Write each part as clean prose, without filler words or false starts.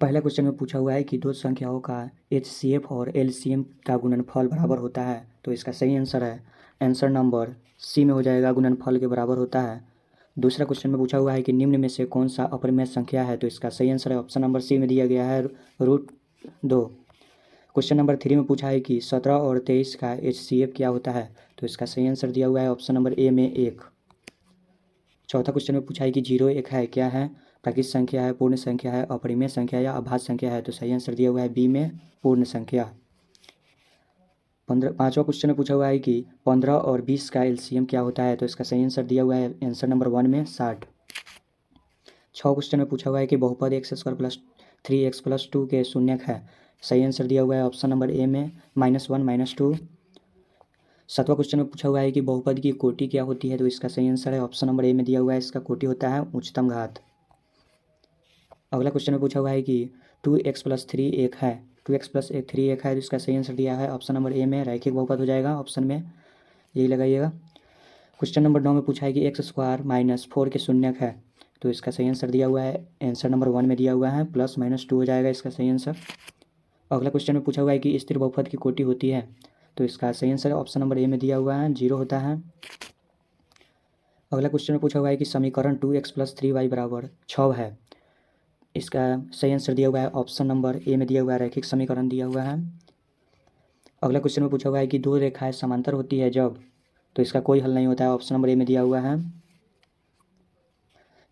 पहला क्वेश्चन में पूछा हुआ है कि दो संख्याओं का एचसीएफ और एलसीएम का गुणनफल बराबर होता है, तो इसका सही आंसर है आंसर नंबर सी में हो जाएगा, गुणनफल के बराबर होता है। दूसरा क्वेश्चन में पूछा हुआ है कि निम्न में से कौन सा अपरिमेय संख्या है, तो इसका सही आंसर है ऑप्शन नंबर सी में दिया गया है √2। क्वेश्चन नंबर 3 में पूछा है कि 17 और 23 का एचसीएफ क्या होता है, तो इसका सही आंसर दिया हुआ है ऑप्शन नंबर ए में 1। चौथा क्वेश्चन में पूछा है कि 0 1 है क्या है, प्राकृत संख्या है, पूर्ण संख्या है, अपरिमेय संख्या या अभाज्य संख्या है, तो सही आंसर दिया हुआ है बी में पूर्ण संख्या। पांचवा क्वेश्चन में पूछा हुआ है कि 15 और 20 का एलसीएम क्या होता है, तो इसका सही आंसर दिया हुआ है आंसर नंबर 1 में 60। 6 क्वेश्चन में पूछा हुआ है कि बहुपद x² + 3x + 2 के शून्यक है, सही आंसर दिया हुआ है ऑप्शन नंबर ए में -1 -2। 7वां क्वेश्चन में पूछा हुआ है कि बहुपद की कोटि क्या होती है, तो इसका सही आंसर है ऑप्शन नंबर ए में दिया हुआ है, इसका कोटि होता है उच्चतम घात। अगला क्वेश्चन में पूछा हुआ है कि 2x + 3 1 है, 2x + 1 3 1 है, तो इसका सही आंसर दिया है ऑप्शन नंबर ए में रैखिक बहुपद हो जाएगा, ऑप्शन में यही लगाइएगा। क्वेश्चन नंबर 9 में पूछा है कि x² - 4 के शून्यक है, तो इसका सही आंसर दिया हुआ है आंसर नंबर 1 में दिया हुआ है +-2 हो जाएगा इसका सही आंसर। अगला क्वेश्चन में पूछा हुआ है कि स्थिर बहुपद की कोटि होती है, तो इसका सही आंसर ऑप्शन नंबर ए में दिया हुआ है 0 होता है। अगला क्वेश्चन में पूछा हुआ है कि समीकरण 2x + 3y = 6 है, इसका सही आंसर दिया हुआ है ऑप्शन नंबर ए में दिया हुआ है रैखिक समीकरण दिया हुआ है। अगला क्वेश्चन में पूछा हुआ है कि दो रेखाएं समांतर होती है जब, तो इसका कोई हल नहीं होता है, ऑप्शन नंबर ए में दिया हुआ है।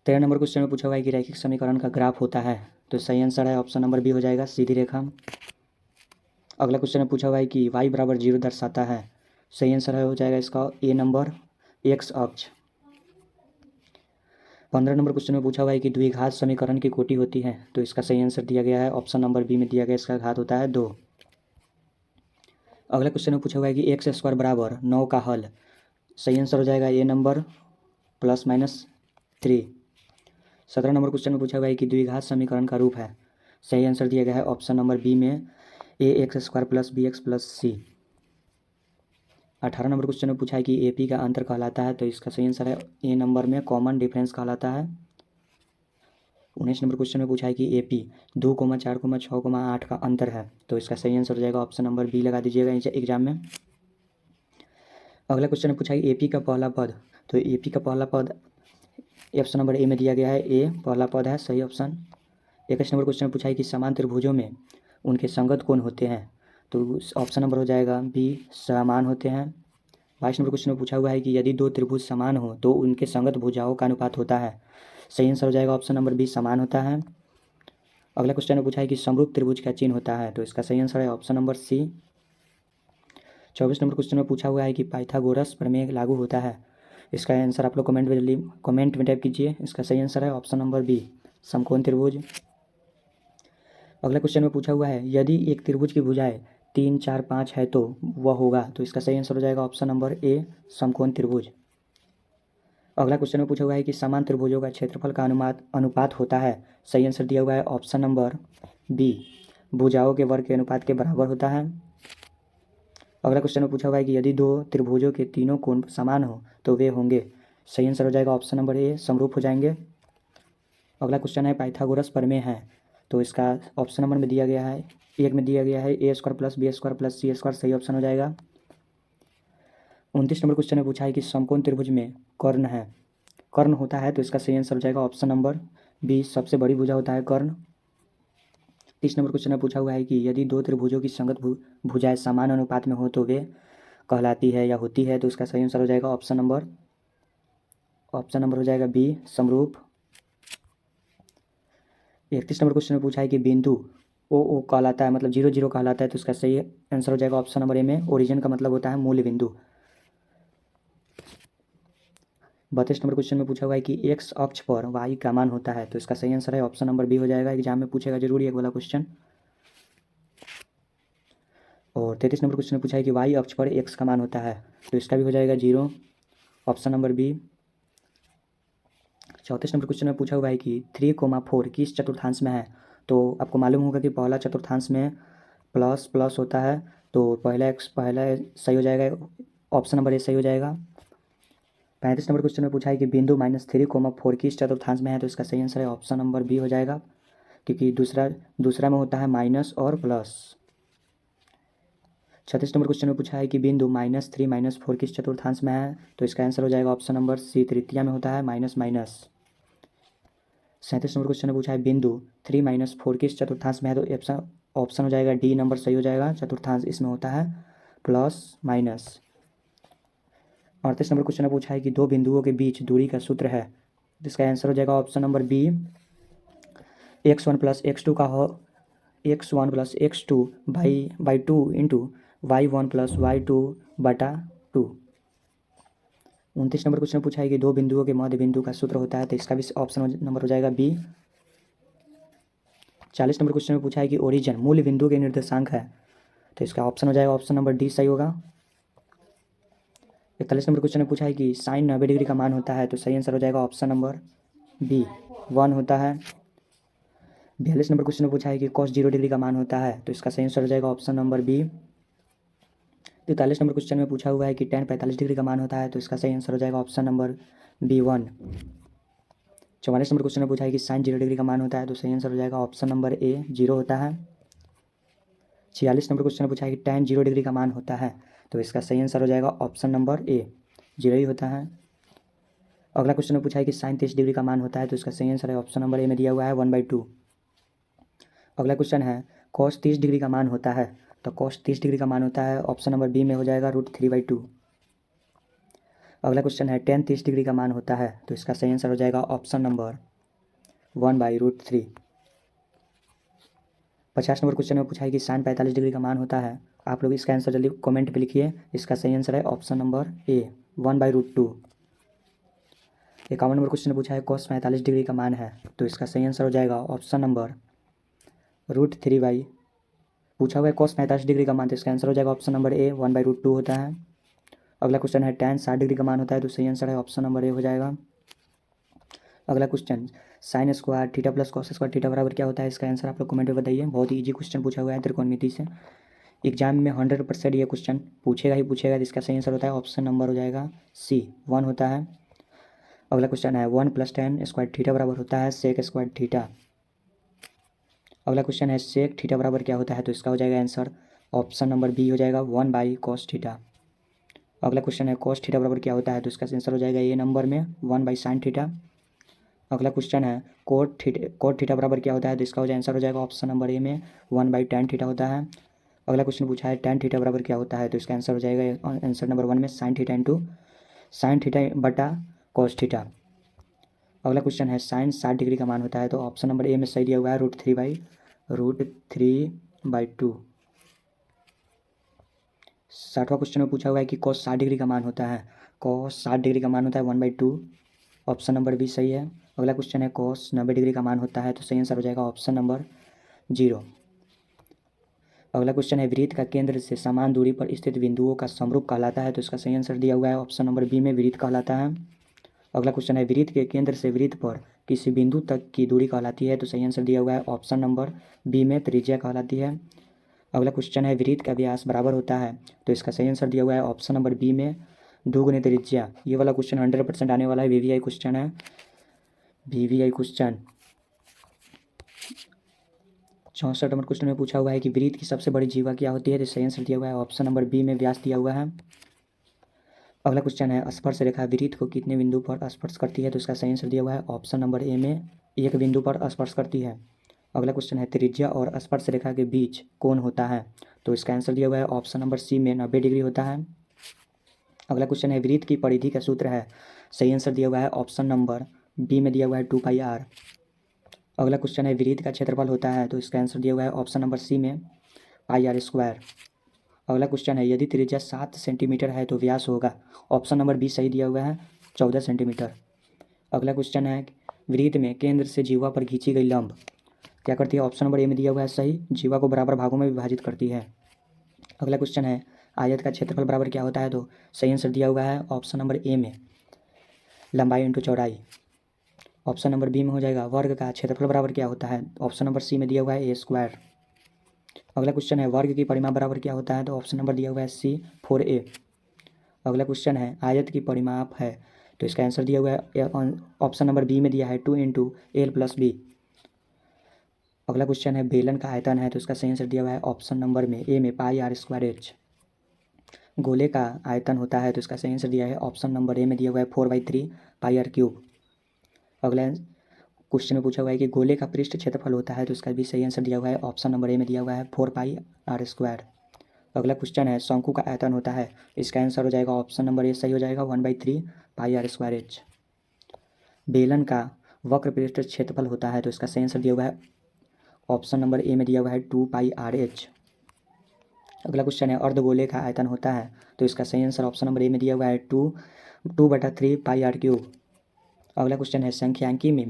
13 नंबर क्वेश्चन में पूछा हुआ है कि रैखिक समीकरण का ग्राफ होता है, तो सही आंसर है ऑप्शन नंबर बी हो जाएगा, सीधी रेखा। अगला क्वेश्चन में पूछा हुआ है कि y = 0 दर्शाता है, सही आंसर हो जाएगा इसका ए नंबर x अक्ष। 15 नंबर क्वेश्चन में पूछा हुआ है कि द्विघात समीकरण की कोटि होती है, तो इसका सही आंसर दिया गया है ऑप्शन नंबर बी में दिया गया, इसका घात होता है 2। अगला क्वेश्चन में पूछा हुआ है कि x² = 9 का हल, सही आंसर हो जाएगा ए नंबर +-3। 17 नंबर क्वेश्चन में पूछा हुआ है कि द्विघात समीकरण का रूप है, सही आंसर दिया गया है ऑप्शन नंबर बी में ax² + bx + c। 18 number question में पूछा है कि AP का अंतर कहलाता है, तो इसका सही आंसर है ए नंबर में कॉमन डिफरेंस कहलाता है। 19 नंबर क्वेश्चन में पूछा है कि AP 2, 4, 6, 8 का अंतर है, तो इसका सही आंसर हो जाएगा ऑप्शन नंबर बी लगा दीजिएगा एग्जाम में। अगला क्वेश्चन में पूछा है AP का पहला पद, तो AP का पहला पद ऑप्शन नंबर ए में दिया गया है, ए पहला पद है सही ऑप्शन। 21 नंबर क्वेश्चन में पूछा है कि समान त्रिभुजों में उनके संगत कोण होते हैं, तो ऑप्शन नंबर हो जाएगा बी समान होते हैं। 22 नंबर क्वेश्चन में पूछा हुआ है कि यदि दो त्रिभुज समान हो तो उनके संगत भुजाओं का अनुपात होता है, सही आंसर हो जाएगा ऑप्शन नंबर बी समान होता है। अगला क्वेश्चन में पूछा है कि समरूप त्रिभुज का चिन्ह होता है, तो इसका सही आंसर है option number C. 24 number question में पूछा हुआ है कि पाइथागोरस प्रमेय लागू होता है, इसका आंसर आप लोग कमेंट में टाइप कीजिए, इसका सही आंसर है ऑप्शन नंबर बी समकोण त्रिभुज। अगला क्वेश्चन में पूछा हुआ है यदि एक त्रिभुज की भुजाएं 3, 4, 5 है तो वह होगा, तो इसका सही आंसर हो जाएगा ऑप्शन नंबर ए समकोण त्रिभुज। अगला क्वेश्चन में पूछा हुआ है कि समान त्रिभुजों का क्षेत्रफल का अनुपात होता है, सही आंसर दिया हुआ है ऑप्शन नंबर बी भुजाओं के वर्ग के अनुपात के बराबर होता है। अगला क्वेश्चन में पूछा हुआ है कि यदि दो त्रिभुजों के तीनों कोण समान हो तो वे होंगे, सही आंसर हो जाएगा ऑप्शन नंबर ए समरूप हो जाएंगे। अगला क्वेश्चन है पाइथागोरस प्रमेय है, तो इसका ऑप्शन नंबर में दिया गया है, एक में दिया गया है a² + b² + c², सही ऑप्शन हो जाएगा। 29 नंबर क्वेश्चन में पूछा है कि समकोण त्रिभुज में कर्ण है, कर्ण होता है, तो इसका सही आंसर हो जाएगा ऑप्शन नंबर बी सबसे बड़ी भुजा होता है कर्ण। 30 नंबर क्वेश्चन में पूछा हुआ है कि यदि दो त्रिभुजों की संगत भुजाएं समान अनुपात में हो तो वे कहलाती है या होती है, तो इसका सही आंसर हो जाएगा ऑप्शन नंबर हो जाएगा बी समरूप। 31 नंबर क्वेश्चन में पूछा है कि बिंदु ओ कहलाता है, मतलब 0 0 कहलाता है, तो इसका सही आंसर हो जाएगा ऑप्शन नंबर ए में ओरिजिन का मतलब होता है मूल बिंदु। 32 नंबर क्वेश्चन में पूछा हुआ है कि एक्स अक्ष पर वाई का मान होता है, तो इसका सही आंसर है ऑप्शन नंबर बी हो जाएगा, एग्जाम में पूछेगा जरूर एक वाला क्वेश्चन। और 33 नंबर क्वेश्चन में पूछा है कि वाई अक्ष पर एक्स का मान होता है, तो इसका भी हो जाएगा 0, option number B. 34 number question में पूछा हुआ है कि 3, 4 किस चतुर्थांश में है, तो आपको मालूम होगा कि पहला चतुर्थांश में प्लस प्लस होता है, तो पहला सही हो जाएगा, ऑप्शन नंबर ए सही हो जाएगा। 35 नंबर क्वेश्चन में पूछा है कि बिंदु -3, 4 किस चतुर्थांश में है, तो इसका सही आंसर है ऑप्शन नंबर बी हो जाएगा क्योंकि दूसरा में होता है माइनस और प्लस। 36 नंबर क्वेश्चन में पूछा है कि बिंदु -3 -4 किस चतुर्थांश में है, तो इसका आंसर हो जाएगा ऑप्शन नंबर सी, तृतीया में होता है माइनस माइनस। 37 नंबर क्वेश्चन में पूछा है बिंदु 3 - 4 किस चतुर्थांश में है, तो ऑप्शन हो जाएगा डी नंबर सही हो जाएगा, चतुर्थांश इसमें होता है प्लस माइनस। 38 नंबर क्वेश्चन में पूछा है कि दो बिंदुओं के बीच दूरी का सूत्र है, इसका आंसर हो जाएगा option number B, x1 + x2 का हो x1 + x2 by 2 into y1 + y2 बटा 2। 29 नंबर क्वेश्चन पूछा है कि दो बिंदुओं के मध्य बिंदु का सूत्र होता है, तो इसका भी ऑप्शन नंबर हो जाएगा बी। 40 नंबर क्वेश्चन में पूछा है कि ओरिजिन मूल बिंदु के निर्देशांक है, तो इसका ऑप्शन हो जाएगा ऑप्शन नंबर डी सही होगा। 41 नंबर क्वेश्चन में पूछा है कि साइन 90 डिग्री का मान होता है, तो सही आंसर हो जाएगा ऑप्शन नंबर बी 1 होता है। 42 नंबर क्वेश्चन में पूछा है कि cos 0 डिग्री का मान होता है, तो इसका सही आंसर हो जाएगा option number B. 43 number question में पूछा हुआ है कि tan 45 डिग्री का मान होता है, तो इसका सही आंसर हो जाएगा option number B 1। 44 number question में पूछा है कि sin 0 डिग्री का मान होता है, तो सही आंसर हो जाएगा ऑप्शन नंबर ए 0 होता है। 46 नंबर क्वेश्चन में पूछा है कि tan 0 डिग्री का मान होता है, तो इसका सही आंसर हो जाएगा ऑप्शन नंबर ए 0 ही होता है। अगला क्वेश्चन में पूछा है कि sin 30 डिग्री का मान होता है, तो इसका सही आंसर है ऑप्शन नंबर ए में दिया हुआ है 1/2। अगला क्वेश्चन है cos 30 डिग्री का मान होता है, तो cos 30 डिग्री का मान होता है ऑप्शन नंबर बी में हो जाएगा √3/2। अगला क्वेश्चन है tan 30 डिग्री का मान होता है, तो इसका सही आंसर हो जाएगा ऑप्शन नंबर 1/√3। 50 नंबर क्वेश्चन में पूछा है कि sin 45 डिग्री का मान होता है, आप लोग इसका आंसर जल्दी कमेंट पे लिखिए, इसका सही आंसर है option number A 1/√2। 51 number question में पूछा है cos 45 डिग्री का मान है, तो इसका सही आंसर हो जाएगा ऑप्शन नंबर √3 पूछा हुआ है cos 45 डिग्री का मान, तो इसका आंसर हो जाएगा ऑप्शन नंबर ए 1/√2 होता है। अगला क्वेश्चन है tan 60 डिग्री का मान होता है, तो सही आंसर है ऑप्शन नंबर ए हो जाएगा। अगला question sin square theta plus cos square theta बराबर क्या होता है, इसका आंसर आप लोग कमेंट में बताइए। बहुत ही ईजी क्वेश्चन पूछा हुआ है त्रिकोणमिति से, एग्जाम में 100% ये क्वेश्चन पूछेगा ही पूछेगा। इसका सही आंसर होता है ऑप्शन नंबर हो जाएगा सी 1 होता है। अगला क्वेश्चन है 1 + tan स्क्वायर थीटा बराबर होता है sec स्क्वायर थीटा। अगला क्वेश्चन है sec थीटा बराबर क्या होता है, तो इसका हो जाएगा आंसर ऑप्शन नंबर बी हो जाएगा 1/cos थीटा। अगला क्वेश्चन है cos थीटा बराबर क्या होता है, तो इसका आंसर हो जाएगा ए नंबर में 1/sin थीटा। अगला क्वेश्चन है cot थीटा बराबर क्या होता है, तो इसका आंसर हो जाएगा ऑप्शन नंबर ए में 1/tan थीटा होता है। अगला क्वेश्चन पूछा है tan थीटा बराबर क्या होता है, तो इसका आंसर हो जाएगा आंसर नंबर 1 में sin theta into sin theta बटा cos थीटा। अगला क्वेश्चन है sin 60 डिग्री का मान होता है, तो ऑप्शन नंबर ए में सही दिया हुआ है √3/2। 60वां क्वेश्चन में पूछा हुआ है कि cos 60 डिग्री का मान होता है, cos 60 डिग्री का मान होता है 1/2, ऑप्शन नंबर बी सही है। अगला क्वेश्चन है cos 90 डिग्री का मान होता है, तो सही आंसर हो जाएगा ऑप्शन नंबर 0। अगला क्वेश्चन है वृत्त का केंद्र से समान दूरी पर स्थित बिंदुओं का समरूप कहलाता है, तो इसका सही आंसर दिया हुआ है ऑप्शन नंबर बी में वृत्त कहलाता है। अगला क्वेश्चन है वृत्त के केंद्र से वृत्त पर किसी बिंदु तक की दूरी कहलाती है, तो सही आंसर दिया हुआ है ऑप्शन नंबर बी में त्रिज्या कहलाती है। अगला क्वेश्चन है वृत्त का व्यास बराबर होता है, तो इसका सही आंसर दिया हुआ है ऑप्शन नंबर बी में 2 गुने त्रिज्या। ये वाला क्वेश्चन 100% आने वाला है, वीवीआई क्वेश्चन है, वीवीआई क्वेश्चन। 64 नंबर क्वेश्चन में पूछा हुआ है कि वृत्त की सबसे बड़ी जीवा क्या होती है, तो सही आंसर दिया हुआ है ऑप्शन नंबर बी में व्यास दिया हुआ है। अगला क्वेश्चन है स्पर्श रेखा वृत्त को कितने बिंदु पर स्पर्श करती है, तो इसका सही आंसर दिया हुआ है ऑप्शन नंबर ए में 1 बिंदु पर स्पर्श करती है। अगला क्वेश्चन है त्रिज्या और स्पर्श रेखा के बीच कोण होता है, तो इसका आंसर दिया हुआ है ऑप्शन नंबर सी में 90 डिग्री होता है। अगला क्वेश्चन है वृत्त की परिधि का सूत्र है, सही आंसर दिया हुआ है ऑप्शन नंबर बी में दिया हुआ है 2πr। अगला क्वेश्चन है वृत्त का क्षेत्रफल होता है, तो इसका आंसर दिया हुआ है ऑप्शन नंबर सी में πr²। अगला क्वेश्चन है यदि त्रिज्या 7 सेंटीमीटर है तो व्यास होगा, ऑप्शन नंबर बी सही दिया हुआ है 14 सेंटीमीटर। अगला क्वेश्चन है वृत्त में केंद्र से जीवा पर खींची गई लंब क्या करती है, ऑप्शन नंबर ए में दिया हुआ है सही, जीवा को बराबर भागों में विभाजित करती है। अगला क्वेश्चन है आयत का क्षेत्रफल बराबर क्या होता है, तो सही आंसर दिया हुआ है ऑप्शन नंबर ए में लंबाई इंटू चौड़ाई। ऑप्शन नंबर बी में हो जाएगा वर्ग का क्षेत्रफल बराबर क्या होता है, ऑप्शन नंबर सी में दिया हुआ है a²। अगला क्वेश्चन है वर्ग की परिमाप बराबर क्या होता है, तो ऑप्शन नंबर दिया हुआ है सी 4a। अगला क्वेश्चन है आयत की परिमाप है, तो इसका आंसर दिया हुआ है ऑप्शन नंबर बी में दिया है 2 × l + b। अगला क्वेश्चन है बेलन का आयतन है तो इसका सही आंसर दिया हुआ है ऑप्शन नंबर में ए में पाई आर स्क्वायर एच। गोले का आयतन होता है तो इसका सही आंसर दिया है ऑप्शन नंबर ए में दिया हुआ है 4/3 पाई आर क्यूब। अगला क्वेश्चन में पूछा हुआ है कि गोले का पृष्ठ क्षेत्रफल होता है तो इसका भी सही आंसर दिया हुआ है ऑप्शन नंबर ए में दिया हुआ है 4 पाई आर स्क्वायर। अगला क्वेश्चन है शंकु का आयतन होता है, इसका आंसर हो जाएगा ऑप्शन नंबर ए सही हो जाएगा 1/3 पाई आर स्क्वायर एच। बेलन का वक्र पृष्ठ क्षेत्रफल होता है तो इसका सही आंसर दिया हुआ है ऑप्शन नंबर ए में दिया हुआ है 2 पाई आर एच। अगला क्वेश्चन है अर्धगोले का आयतन होता है तो इसका सही आंसर ऑप्शन नंबर ए में दिया हुआ है 2/3 पाई आर क्यूब। अगला क्वेश्चन है संख्यांकी में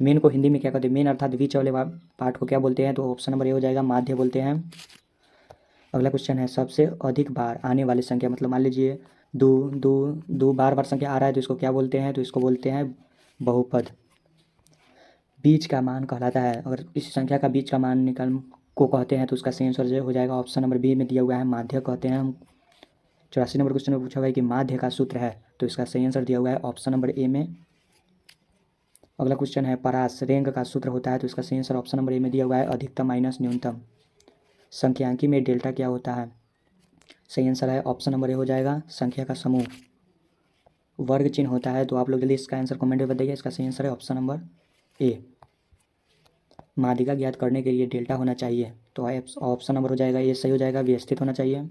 मेन को हिंदी में क्या कहते हैं, मेन अर्थात बीच वाले पार्ट को क्या बोलते हैं, तो ऑप्शन नंबर ए हो जाएगा माध्य बोलते हैं। अगला क्वेश्चन है सबसे अधिक बार आने वाली संख्या, मतलब मान लीजिए दो बार संख्या आ रहा है तो इसको क्या बोलते हैं, तो इसको बोलते हैं बहुपद। बीच का मान कहलाता है, अगर किसी संख्या का बीच का मान निकाल को कहते हैं तो उसका सही आंसर हो जाएगा ऑप्शन नंबर बी में दिया हुआ है माध्य कहते हैं हम। 84 नंबर क्वेश्चन में पूछा हुआ है कि माध्य का सूत्र है तो इसका सही आंसर दिया हुआ है ऑप्शन नंबर ए में। अगला क्वेश्चन है परास रेंग का सूत्र होता है तो इसका सही आंसर ऑप्शन नंबर ए में दिया हुआ है अधिकतम माइनस न्यूनतम। संख्यांकी में डेल्टा क्या होता है, सही आंसर है ऑप्शन नंबर ए हो जाएगा संख्या का समूह। वर्ग चिन्ह होता है तो आप लोग जल्दी इसका आंसर कमेंट में बताइए, इसका सही आंसर है ऑप्शन नंबर ए। माध्यिका ज्ञात करने के लिए डेल्टा होना चाहिए तो ऑप्शन नंबर हो जाएगा ये सही हो जाएगा, व्यवस्थित होना चाहिए।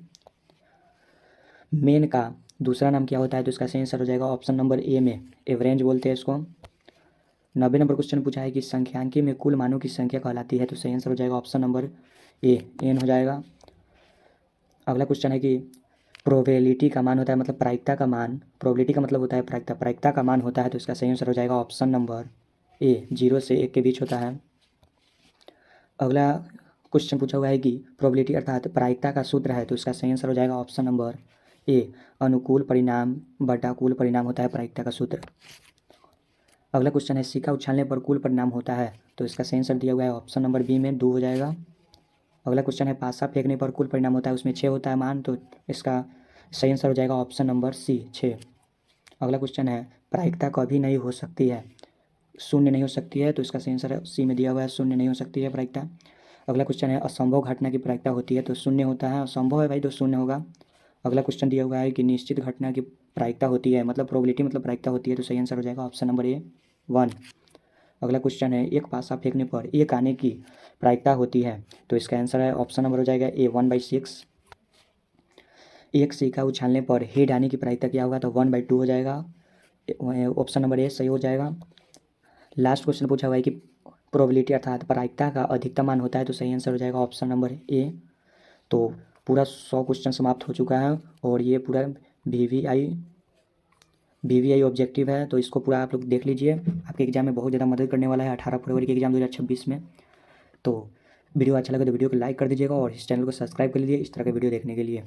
मेन का दूसरा नाम क्या होता है तो इसका सही आंसर हो जाएगा ऑप्शन नंबर ए में एवरेज बोलते हैं इसको। 90 नंबर क्वेश्चन पूछा है कि संख्यांकी में कुल मानों की संख्या कहलाती है तो सही आंसर हो जाएगा ऑप्शन नंबर ए एन हो जाएगा। अगला क्वेश्चन है कि प्रोबेबिलिटी का मान होता है, मतलब प्रायिकता का मान, प्रोबेबिलिटी का मतलब होता है प्रायिकता का मान होता है तो इसका सही आंसर हो जाएगा ऑप्शन नंबर ए 0 से 1 के बीच होता है। अगला क्वेश्चन पूछा हुआ है कि प्रोबेबिलिटी अर्थात प्रायिकता का सूत्र है तो इसका सही आंसर हो जाएगा ऑप्शन नंबर ए अनुकूल परिणाम बटा कुल परिणाम होता है प्रायिकता का सूत्र। अगला क्वेश्चन है सिक्का उछालने पर कुल परिणाम होता है तो इसका सही आंसर दिया हुआ है ऑप्शन नंबर बी में 2 हो जाएगा। अगला क्वेश्चन है पासा फेंकने पर कुल परिणाम होता है, उसमें 6 होता है मान तो इसका सही आंसर हो जाएगा ऑप्शन नंबर सी 6। अगला क्वेश्चन है प्रायिकता कभी नहीं हो सकती है, शून्य नहीं हो सकती है तो इसका सही आंसर है सी में दिया हुआ है शून्य नहीं हो सकती है प्रायिकता। अगला क्वेश्चन है असंभव घटना की प्रायिकता होती है तो शून्य होता है, असंभव है भाई तो शून्य होगा। अगला क्वेश्चन दिया हुआ है कि निश्चित घटना की प्रायिकता होती है, मतलब प्रोबेबिलिटी मतलब प्रायिकता होती है तो सही आंसर हो जाएगा ऑप्शन नंबर ए 1। अगला क्वेश्चन है एक पासा फेंकने पर एक आने की प्रायिकता होती है तो इसका आंसर है ऑप्शन नंबर हो जाएगा ए 1/6। एक सिक्का उछालने पर हेड आने की प्रायिकता क्या होगा तो 1/2 हो जाएगा, ऑप्शन नंबर ए सही हो जाएगा। लास्ट क्वेश्चन पूछा हुआ है कि प्रोबेबिलिटी अर्थात प्रायिकता का अधिकतम मान होता है तो सही आंसर हो जाएगा ऑप्शन नंबर ए। तो पूरा 100 क्वेश्चन समाप्त हो चुका है और ये पूरा वीवीआई ऑब्जेक्टिव है तो इसको पूरा आप लोग देख लीजिए, आपके एग्जाम में बहुत ज़्यादा मदद करने वाला है 18 फरवरी के एग्जाम 2026 में। तो वीडियो अच्छा लगे तो वीडियो को लाइक कर दीजिएगा और इस चैनल को सब्सक्राइब कर लीजिए इस तरह के वीडियो देखने के लिए।